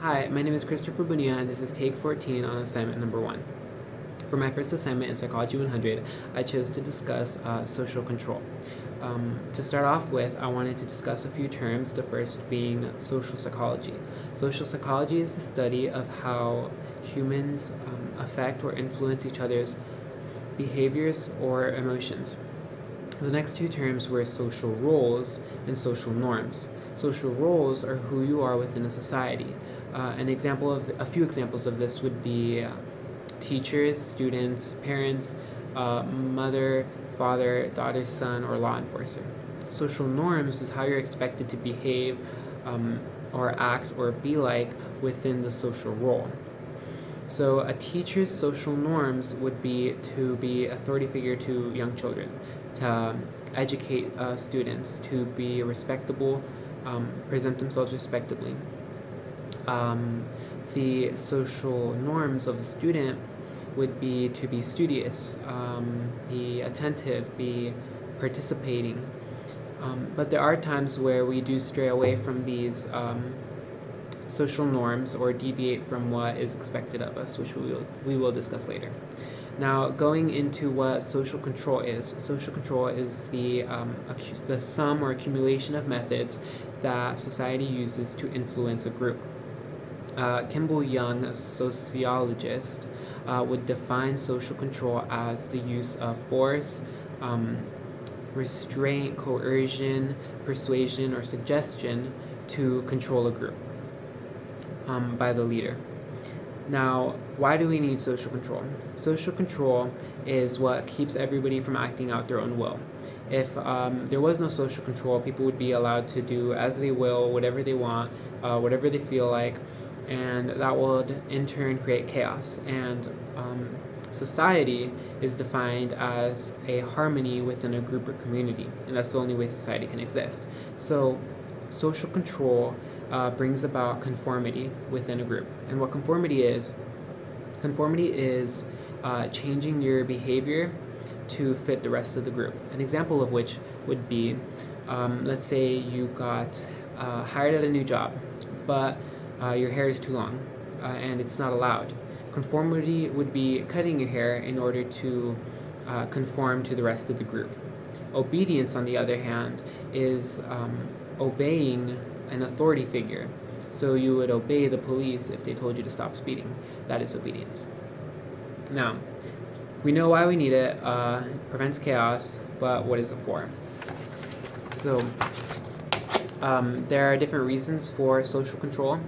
Hi, my name is Christopher Bonilla, and this is Take 14 on assignment number 1. For my first assignment in Psychology 100, I chose to discuss social control. To start off with, I wanted to discuss a few terms, the first being social psychology. Social psychology is the study of how humans affect or influence each other's behaviors or emotions. The next two terms were social roles and social norms. Social roles are who you are within a society. A few examples of this would be teachers, students, parents, mother, father, daughter, son, or law enforcer. Social norms is how you're expected to behave or act or be like within the social role. So a teacher's social norms would be to be authority figure to young children, to educate students, to be respectable, present themselves respectably. The social norms of the student would be to be studious, be attentive, be participating. But there are times where we do stray away from these social norms or deviate from what is expected of us, which we will discuss later. Now, going into what social control is. Social control is the sum or accumulation of methods that society uses to influence a group. Kimball Young, a sociologist, would define social control as the use of force, restraint, coercion, persuasion, or suggestion to control a group by the leader. Now, why do we need social control? Social control is what keeps everybody from acting out their own will. If there was no social control, people would be allowed to do as they will, whatever they want, whatever they feel like, and that would in turn create chaos. And society is defined as a harmony within a group or community, and that's the only way society can exist. So, social control brings about conformity within a group. And what conformity is changing your behavior to fit the rest of the group. An example of which would be, let's say you got hired at a new job, but your hair is too long and it's not allowed. Conformity would be cutting your hair in order to conform to the rest of the group. Obedience, on the other hand, is obeying an authority figure. So you would obey the police if they told you to stop speeding. That is obedience. Now, we know why we need it. It prevents chaos, but what is it for? So, there are different reasons for social control,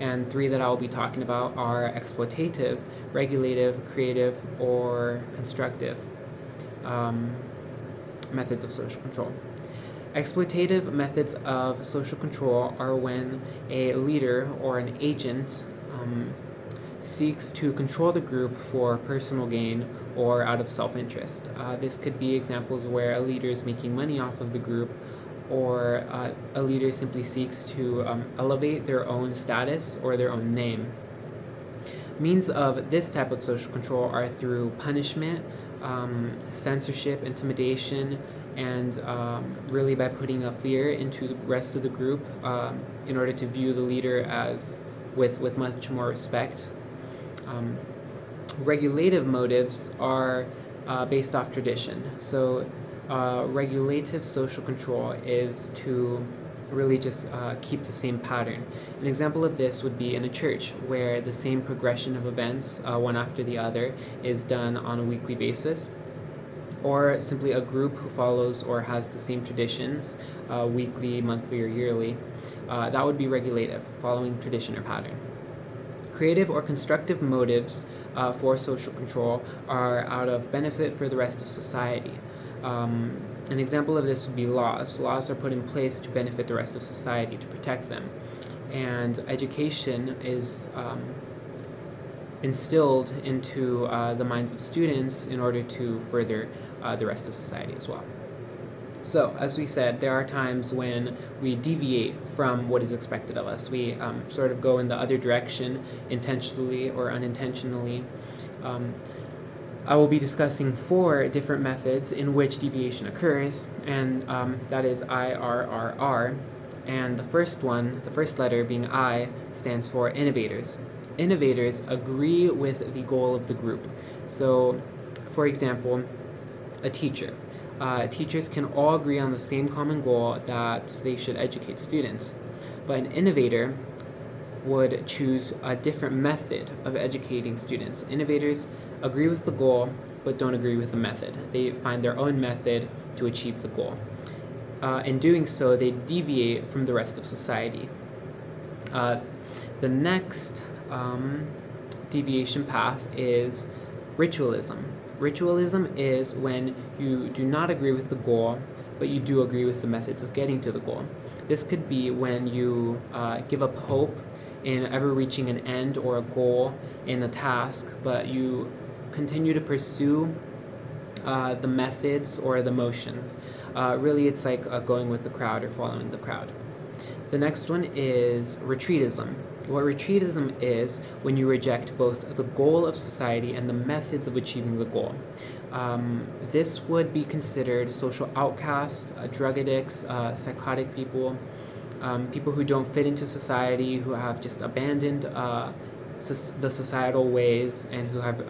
and three that I'll be talking about are exploitative, regulative, creative, or constructive methods of social control. Exploitative methods of social control are when a leader or an agent seeks to control the group for personal gain or out of self-interest. This could be examples where a leader is making money off of the group, or a leader simply seeks to elevate their own status or their own name. Means of this type of social control are through punishment, censorship, intimidation, and really by putting a fear into the rest of the group in order to view the leader as with much more respect. Regulative motives are based off tradition. So regulative social control is to really just keep the same pattern. An example of this would be in a church where the same progression of events, one after the other, is done on a weekly basis, or simply a group who follows or has the same traditions weekly, monthly, or yearly. That would be regulative, following tradition or pattern. Creative or constructive motives for social control are out of benefit for the rest of society. An example of this would be laws. Laws are put in place to benefit the rest of society, to protect them. And education is instilled into the minds of students in order to further the rest of society as well. So, as we said, there are times when we deviate from what is expected of us. We sort of go in the other direction, intentionally or unintentionally. I will be discussing 4 different methods in which deviation occurs, and that is IRRR, And the first one, the first letter being I, stands for innovators. Innovators agree with the goal of the group. So, for example, a teacher. Teachers can all agree on the same common goal that they should educate students. But an innovator would choose a different method of educating students. Innovators agree with the goal but don't agree with the method. They find their own method to achieve the goal. In doing so, they deviate from the rest of society. The next deviation path is ritualism. Ritualism is when you do not agree with the goal, but you do agree with the methods of getting to the goal. This could be when you give up hope in ever reaching an end or a goal in a task, but you continue to pursue the methods or the motions. Really, it's like going with the crowd or following the crowd. The next one is retreatism. What retreatism is when you reject both the goal of society and the methods of achieving the goal. This would be considered social outcasts, drug addicts, psychotic people, people who don't fit into society, who have just abandoned the societal ways, and who have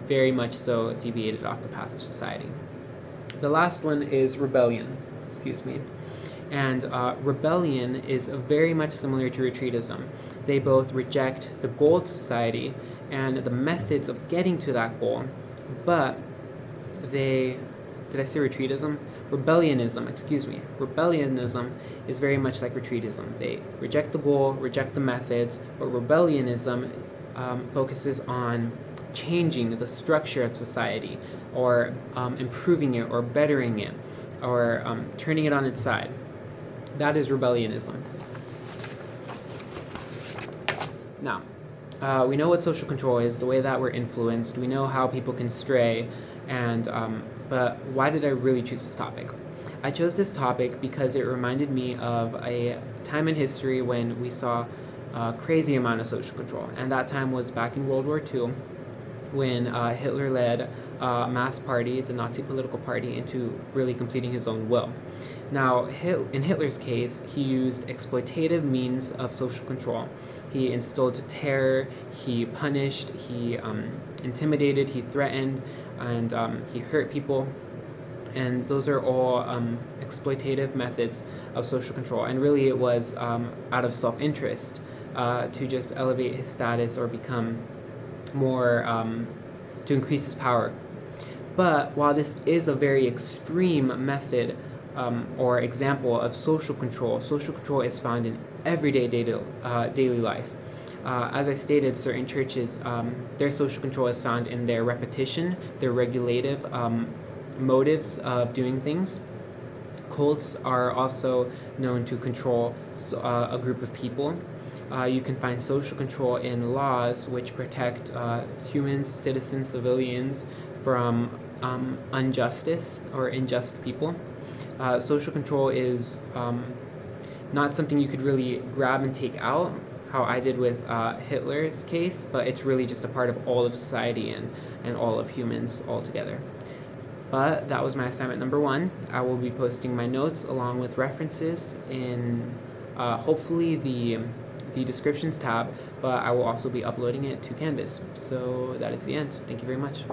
very much so deviated off the path of society. The last one is rebellion. And rebellion is very much similar to retreatism. They both reject the goal of society and the methods of getting to that goal, but did I say retreatism? Rebellionism is very much like retreatism. They reject the goal, reject the methods, but rebellionism focuses on changing the structure of society, or improving it, or bettering it, or turning it on its side. That is rebellionism. Now, we know what social control is, the way that we're influenced. We know how people can stray, but why did I really choose this topic? I chose this topic because it reminded me of a time in history when we saw a crazy amount of social control, and that time was back in World War II, when Hitler led a mass party, the Nazi political party, into really completing his own will. Now, in Hitler's case, he used exploitative means of social control. He instilled terror, he punished, he intimidated, he threatened, and he hurt people. And those are all exploitative methods of social control. And really it was out of self-interest to just elevate his status or become more, to increase his power. But while this is a very extreme method or example of social control is found in everyday daily life. As I stated, certain churches, their social control is found in their repetition, their regulative motives of doing things. Cults are also known to control a group of people. You can find social control in laws which protect humans, citizens, civilians from injustice or unjust people. Social control is not something you could really grab and take out, how I did with Hitler's case, but it's really just a part of all of society and all of humans altogether. But that was my assignment number 1. I will be posting my notes along with references in hopefully the descriptions tab, but I will also be uploading it to Canvas. So that is the end. Thank you very much.